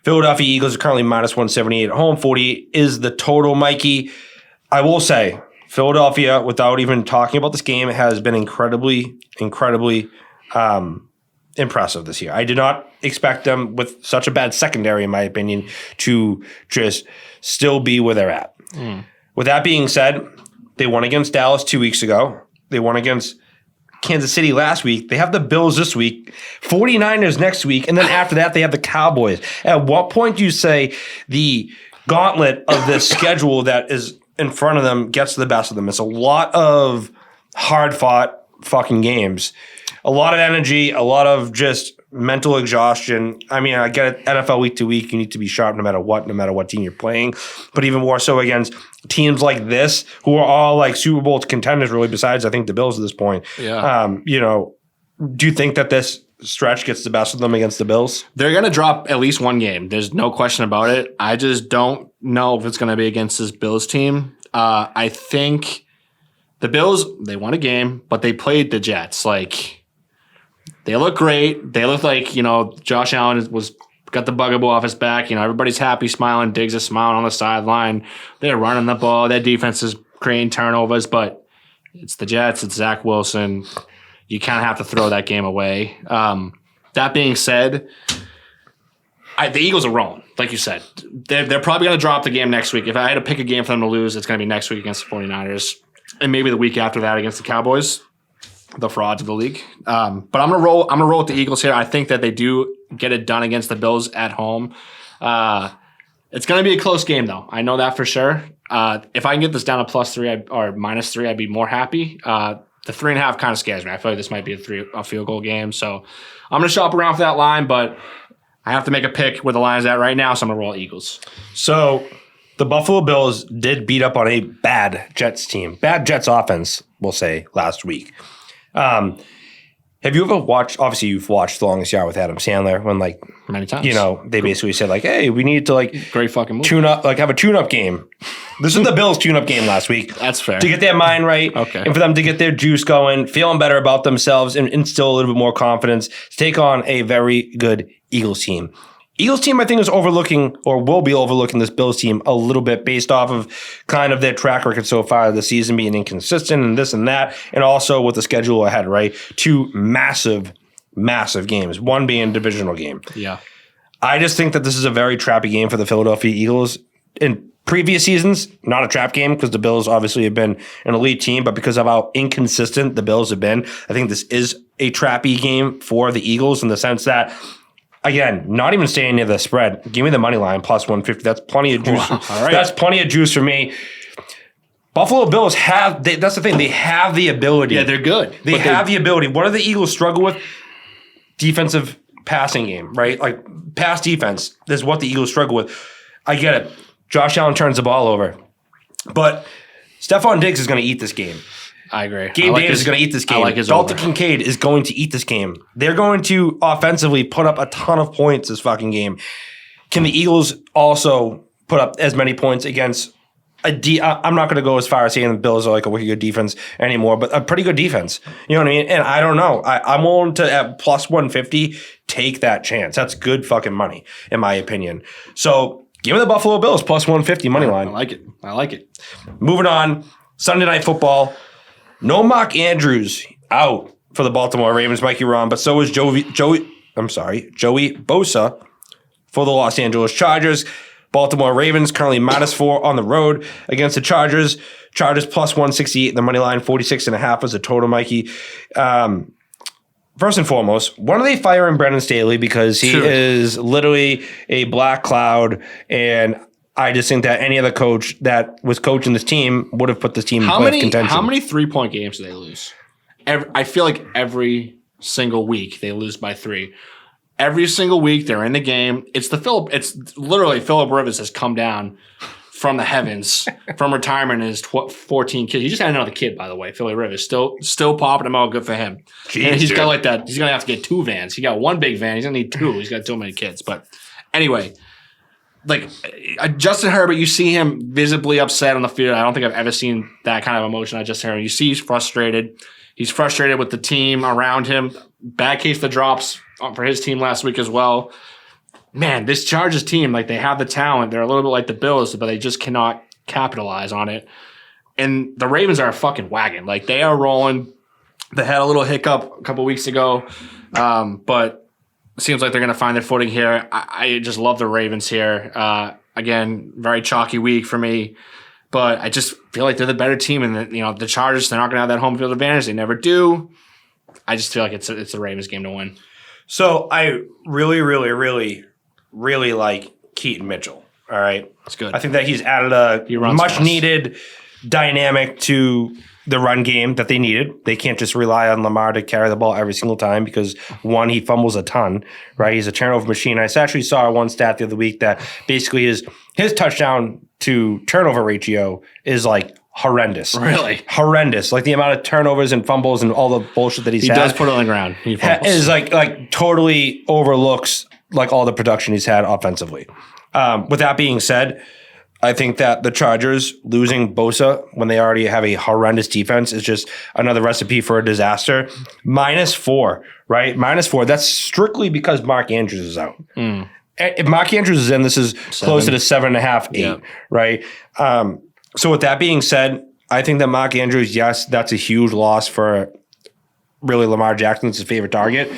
Philadelphia Eagles are currently minus 178 at home. 48 is the total, Mikey. I will say, Philadelphia, without even talking about this game, has been incredibly impressive this year. I did not expect them with such a bad secondary, in my opinion, to just still be where they're at. With that being said, they won against Dallas 2 weeks ago. They won against Kansas City last week. They have the Bills this week, 49ers next week, and then after that, they have the Cowboys. At what point do you say the gauntlet of this schedule that is in front of them gets the best of them? It's a lot of hard-fought fucking games. A lot of energy, a lot of just mental exhaustion. I mean, I get it, NFL week to week, you need to be sharp no matter what team you're playing. But even more so against teams like this, who are all like Super Bowl contenders, really, besides, I think, the Bills at this point. Yeah. Do you think that this stretch gets the best of them against the Bills? They're going to drop at least one game. There's no question about it. I just don't know if it's going to be against this Bills team. I think the Bills, they won a game, but they played the Jets. They look great. They look like, Josh Allen got the bugaboo off his back. Everybody's happy, smiling. Diggs is smiling on the sideline. They're running the ball. Their defense is creating turnovers, but it's the Jets. It's Zach Wilson. You kind of have to throw that game away. That being said, the Eagles are rolling, like you said. They're probably going to drop the game next week. If I had to pick a game for them to lose, it's going to be next week against the 49ers, and maybe the week after that against the Cowboys. The frauds of the league. But I'm gonna roll with the Eagles here. I think that they do get it done against the Bills at home. It's gonna be a close game though. I know that for sure. If I can get this down to +3 or -3, I'd be more happy. the 3.5 kind of scares me. I feel like this might be a field goal game. So I'm going to shop around for that line, but I have to make a pick where the line's at right now, so I'm going to roll Eagles. So the Buffalo Bills did beat up on a bad Jets team. Bad Jets offense, we'll say, last week. Have you ever watched, obviously you've watched The Longest Yard with Adam Sandler when Many times. they basically said hey, we need to Great fucking movie. tune up, have a tune-up game. This is the Bills tune-up game last week. That's fair. To get their mind right. Okay. And for them to get their juice going, feeling better about themselves and instill a little bit more confidence to take on a very good Eagles team. Eagles team, I think, is overlooking or will be overlooking this Bills team a little bit based off of kind of their track record so far of the season being inconsistent and this and that, and also with the schedule ahead, right? 2 massive games, one being a divisional game. Yeah. I just think that this is a very trappy game for the Philadelphia Eagles. In previous seasons, not a trap game because the Bills obviously have been an elite team, but because of how inconsistent the Bills have been, I think this is a trappy game for the Eagles in the sense that, again, not even staying near the spread. Give me the money line plus 150. That's plenty of juice. Wow. All right. That's plenty of juice for me. Buffalo Bills that's the thing. They have the ability. Yeah, they're good. They have the ability. What do the Eagles struggle with? Defensive passing game, right? Pass defense is what the Eagles struggle with. I get it. Josh Allen turns the ball over. But Stephon Diggs is going to eat this game. I agree. Gabe Davis is going to eat this game. I like his Dalton over. Kincaid is going to eat this game. They're going to offensively put up a ton of points this fucking game. Can the Eagles also put up as many points against I'm not going to go as far as saying the Bills are a wicked good defense anymore, but a pretty good defense. You know what I mean? And I don't know. I'm willing to, at plus 150, take that chance. That's good fucking money, in my opinion. So give me the Buffalo Bills plus 150 money line. I like it. Moving on, Sunday Night Football. No Mark Andrews out for the Baltimore Ravens, Mikey Ron, but so is Joey Bosa for the Los Angeles Chargers. Baltimore Ravens currently -4 on the road against the Chargers. Chargers plus 168, the money line, 46.5 as a total, Mikey. First and foremost, when are they firing Brandon Staley? Because he is literally a black cloud, and I just think that any other coach that was coaching this team would have put this team in playoff contention. How many 3-point games do they lose? I feel like every single week they lose by 3. Every single week they're in the game. It's literally Phillip Rivers has come down from the heavens from retirement and his 14 kids. He just had another kid, by the way. Phillip Rivers still popping them out. Good for him. Jeez, and he's dude. got that. He's gonna have to get 2 vans. He got 1 big van. He's gonna need 2. He's got too many kids. But anyway. Justin Herbert, you see him visibly upset on the field. I don't think I've ever seen that kind of emotion on Justin Herbert. You see he's frustrated. He's frustrated with the team around him. Bad case of drops for his team last week as well. Man, this Chargers team, they have the talent. They're a little bit like the Bills, but they just cannot capitalize on it. And the Ravens are a fucking wagon. They are rolling. They had a little hiccup a couple weeks ago, but it seems like they're going to find their footing here. I just love the Ravens here. Again, very chalky week for me, but I just feel like they're the better team. And the Chargers, they're not going to have that home field advantage. They never do. I just feel like it's the Ravens game to win. So I really, really, really, really like Keaton Mitchell. All right, That's good. I think that he's added a runs much fast. needed dynamic to the run game that they needed. They can't just rely on Lamar to carry the ball every single time because, one, he fumbles a ton, right? He's a turnover machine. I actually saw one stat the other week that basically his touchdown to turnover ratio is horrendous. Really? Horrendous. The amount of turnovers and fumbles and all the bullshit that he's He had. does put it on the ground. He fumbles. Is totally overlooks all the production he's had offensively. With that being said, I think that the Chargers losing Bosa when they already have a horrendous defense is just another recipe for a disaster. -4, right? -4. That's strictly because Mark Andrews is out. If Mark Andrews is in, this is closer to 7.5, 8, Yeah. right? So with that being said, I think that Mark Andrews, yes, that's a huge loss for really Lamar Jackson's his favorite target.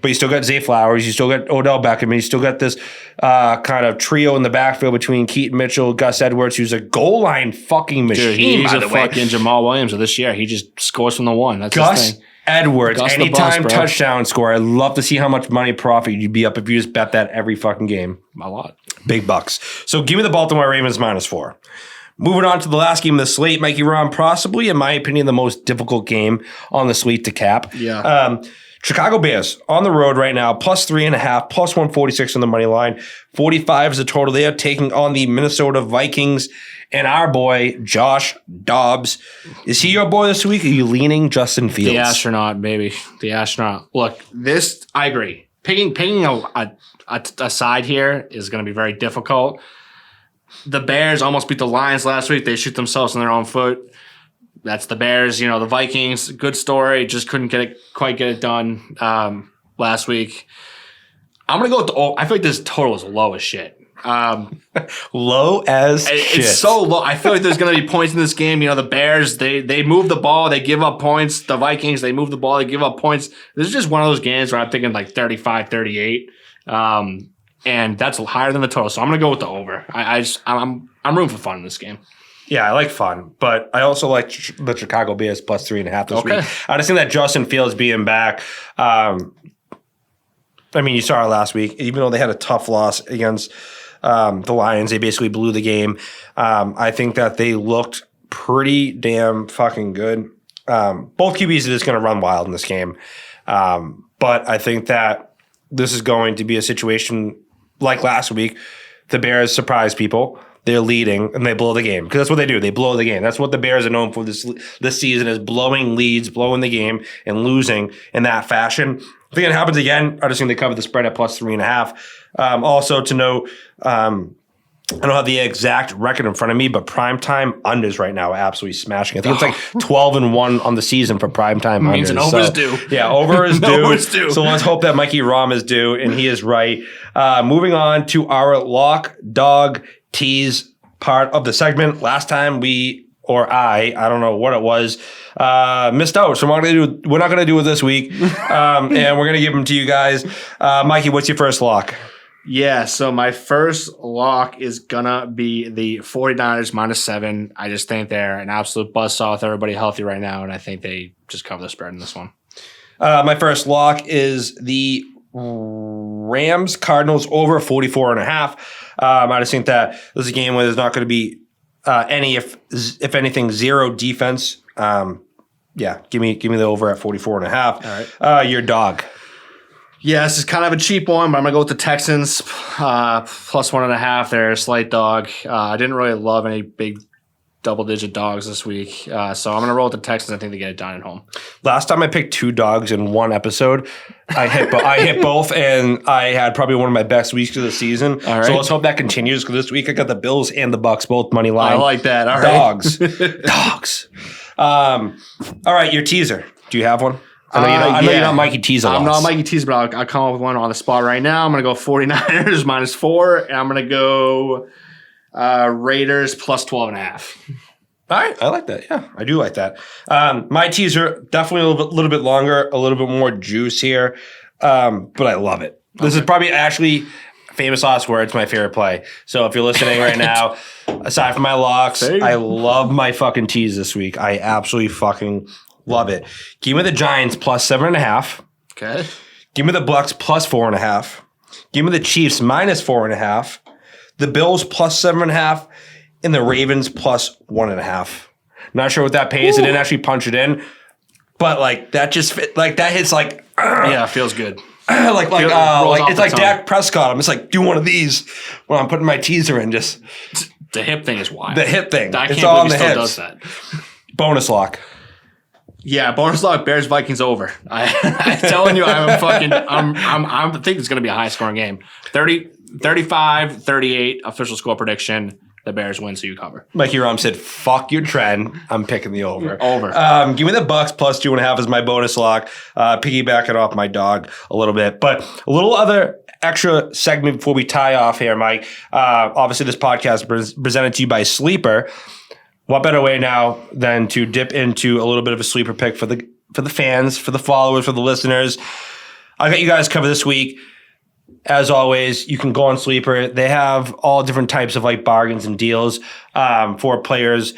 But you still got Zay Flowers, you still got Odell Beckham, and you still got this kind of trio in the backfield between Keaton Mitchell, Gus Edwards, who's a goal line fucking machine, Dude, he's by a the way. fucking Jamal Williams of this year. He just scores from the 1. That's his Gus thing. Edwards, Gus the anytime boss, bro. touchdown score. I'd love to see how much money profit you'd be up if you just bet that every fucking game. A lot. Big bucks. So give me the Baltimore Ravens -4. Moving on to the last game of the slate, Mikey Ron, possibly, in my opinion, the most difficult game on the slate to cap. Yeah. Chicago Bears on the road right now, plus 3.5, plus 146 on the money line. 45 is the total there, taking on the Minnesota Vikings and our boy, Josh Dobbs. Is he your boy this week? Are you leaning Justin Fields? The astronaut, baby. The astronaut. Look, I agree. Picking a side here is going to be very difficult. The Bears almost beat the Lions last week. They shoot themselves in their own foot. That's the Bears. The Vikings, good story. Just couldn't quite get it done last week. I'm going to go with I feel like this total is low as shit. Low as shit. It's so low. I feel like there's going to be points in this game. The Bears, they move the ball, they give up points. The Vikings, they move the ball, they give up points. This is just one of those games where I'm thinking like 35-38. And that's higher than the total. So I'm going to go with the over. I'm rooting for fun in this game. Yeah, I like fun, but I also like the Chicago Bears plus 3.5 this week. I just think that Justin Fields being back. You saw it last week. Even though they had a tough loss against the Lions, they basically blew the game. I think that they looked pretty damn fucking good. Both QBs are just going to run wild in this game. But I think that this is going to be a situation like last week. The Bears surprise people. They're leading, and they blow the game. Because that's what they do. They blow the game. That's what the Bears are known for this season, is blowing leads, blowing the game, and losing in that fashion. I think it happens again. I just think they cover the spread at plus 3.5. Also to note, I don't have the exact record in front of me, but primetime unders right now are absolutely smashing. I think it's like 12-1 on the season for primetime unders. Means an over is due. Yeah, over is due. Over is due. So let's hope that Mikey Rom is due, and he is right. Moving on to our lock, dog, tease part of the segment. Last time I don't know what it was, missed out. So we're not gonna do it this week, and we're gonna give them to you guys. Mikey, what's your first lock? Yeah, so my first lock is gonna be the 49ers -7. I just think they're an absolute buzzsaw with everybody healthy right now, and I think they just cover the spread in this one. My first lock is the Rams Cardinals over 44.5. I just think that this is a game where there's not going to be any, if anything, zero defense. Give me the over at 44.5. All right. Your dog. Yeah, this is kind of a cheap one, but I'm going to go with the Texans plus 1.5. They're a slight dog. I didn't really love any big double-digit dogs this week, so I'm going to roll with the Texans. I think they get it done at home. Last time I picked two dogs in one episode, I hit both, and I had probably one of my best weeks of the season. All right. So let's hope that continues, because this week I got the Bills and the Bucks both money line. I like that. All right. Dogs. All right, your teaser. Do you have one? I know you're not Mikey Teaser. I'm not Mikey Teaser, but I'll come up with one on the spot right now. I'm going to go 49ers -4, and I'm going to go Raiders plus 12.5. All right, I like that. Yeah, I do like that. My teaser, definitely a little bit longer, a little bit more juice here, but I love it. This is probably actually, famous last words, my favorite play. So if you're listening right now, aside from my locks, I love my fucking tease this week. I absolutely fucking love it. Give me the Giants plus 7.5. Okay. Give me the Bucks plus 4.5. Give me the Chiefs minus 4.5. The Bills plus 7.5. And the Ravens plus 1.5. Not sure what that pays. I didn't actually punch it in. But like that just fit, like that hits like yeah, it feels good. It's like Dak Prescott. I'm just like, do one of these when I'm putting my teaser in. Just the hip thing is wild. The hip thing. I It's can't all on believe the he still hips. does that. Bonus lock. Yeah, bonus lock, Bears Vikings over. I'm telling you, I think it's going to be a high scoring game. 35-38 official score prediction. The Bears win, so you cover. Mikey Rom said, fuck your trend. I'm picking the over. Over. Give me the Bucks plus 2.5 as my bonus lock. Piggybacking off my dog a little bit. But a little other extra segment before we tie off here, Mike. Obviously, this podcast is presented to you by Sleeper. What better way now than to dip into a little bit of a sleeper pick for the fans, for the followers, for the listeners. I got you guys covered this week. As always, you can go on Sleeper. They have all different types of like bargains and deals for players,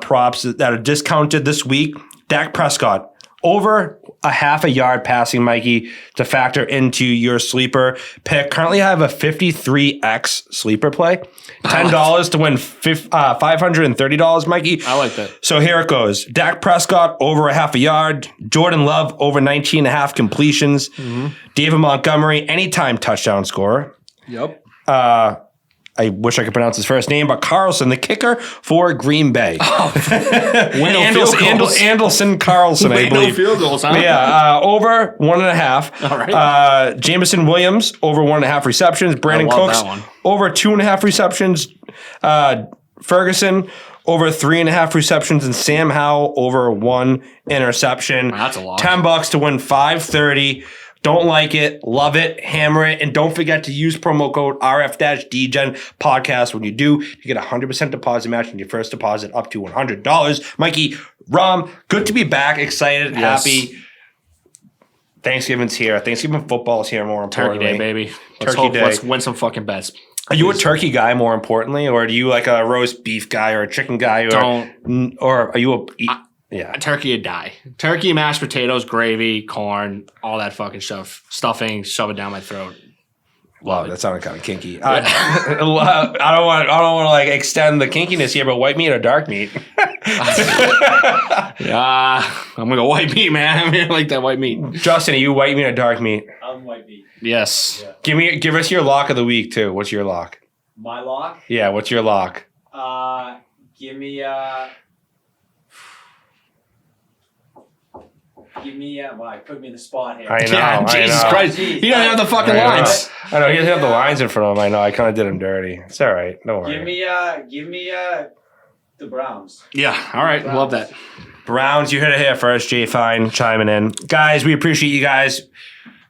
props that are discounted this week. Dak Prescott, over a half a yard passing, Mikey, to factor into your sleeper pick. Currently, I have a 53x sleeper play. $10 to win $530, Mikey. I like that. So here it goes. Dak Prescott over a half a yard. Jordan Love over 19.5 completions. David Montgomery, anytime touchdown scorer. Yep. I wish I could pronounce his first name, but Carlson, the kicker for Green Bay. Andelson Carlson, I believe. No field goals, huh? Yeah, over 1.5. All right. Jameson Williams, over 1.5 receptions. Brandon I love Cooks, that one. over 2.5 receptions. Ferguson, over 3.5 receptions. And Sam Howell, over 1 interception. That's a lot. $10 to win $530. Don't like it, love it, hammer it, and don't forget to use promo code RF-DGen podcast. When you do, you get a 100% deposit match on your first deposit up to $100. Mikey, Rom, good to be back, excited, Yes. happy. Thanksgiving's here. Thanksgiving football's here, more importantly. Turkey Day, baby. Turkey Day. Let's win some fucking bets. Are you a turkey guy, more importantly, or do you like a roast beef guy or a chicken guy? Or are you a... Yeah. Turkey would die. Turkey, mashed potatoes, gravy, corn, all that fucking stuff. Stuffing, shove it down my throat. Wow, that sounded kind of kinky. I don't want to like extend the kinkiness here, but white meat or dark meat? Yeah, I'm gonna go white meat, man. I like that white meat. Justin, are you white meat or dark meat? I'm white meat. Yes. Yeah. Give us your lock of the week too. What's your lock? My lock? Yeah, what's your lock? Give me wow, put me in the spot here. I know. Yeah, I Jesus know. Christ. Jeez. He doesn't have the fucking I know. lines. I know he doesn't have the lines in front of him. I know. I kind of did him dirty. It's all right. Don't worry. Give me the Browns. Yeah, all right. Love that. Browns, you heard it here first. Jay Fine chiming in. Guys, we appreciate you guys.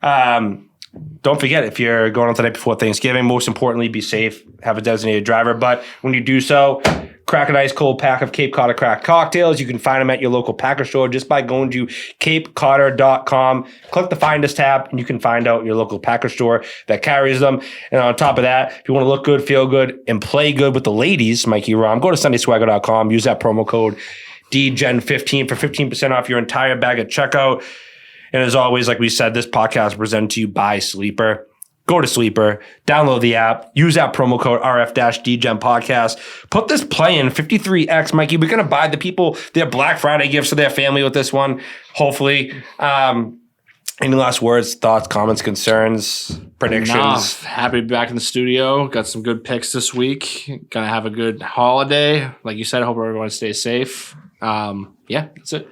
Don't forget, if you're going out the night before Thanksgiving, most importantly, be safe. Have a designated driver. But when you do so, crack an ice cold pack of Cape Codder cracked cocktails. You can find them at your local packer store just by going to capecotter.com. Click the Find Us tab, and you can find out your local packer store that carries them. And on top of that, if you want to look good, feel good, and play good with the ladies, Mikey Rom, go to sundayswagger.com. Use that promo code DGen15 for 15% off your entire bag at checkout. And as always, like we said, this podcast is presented to you by Sleeper. Go to Sleeper, download the app, use that promo code RF-DGen podcast. Put this play in 53X, Mikey. We're going to buy the people their Black Friday gifts to their family with this one, hopefully. Any last words, thoughts, comments, concerns, predictions? Nah, happy to be back in the studio. Got some good picks this week. Gonna have a good holiday. Like you said, I hope everyone stays safe. Yeah, that's it.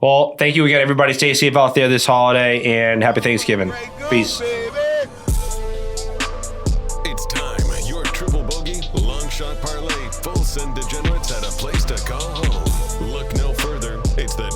Well, thank you again, everybody. Stay safe out there this holiday, and happy Thanksgiving. Peace. It's time. Your triple bogey, long shot parlay, full send degenerates at a place to call home. Look no further. It's the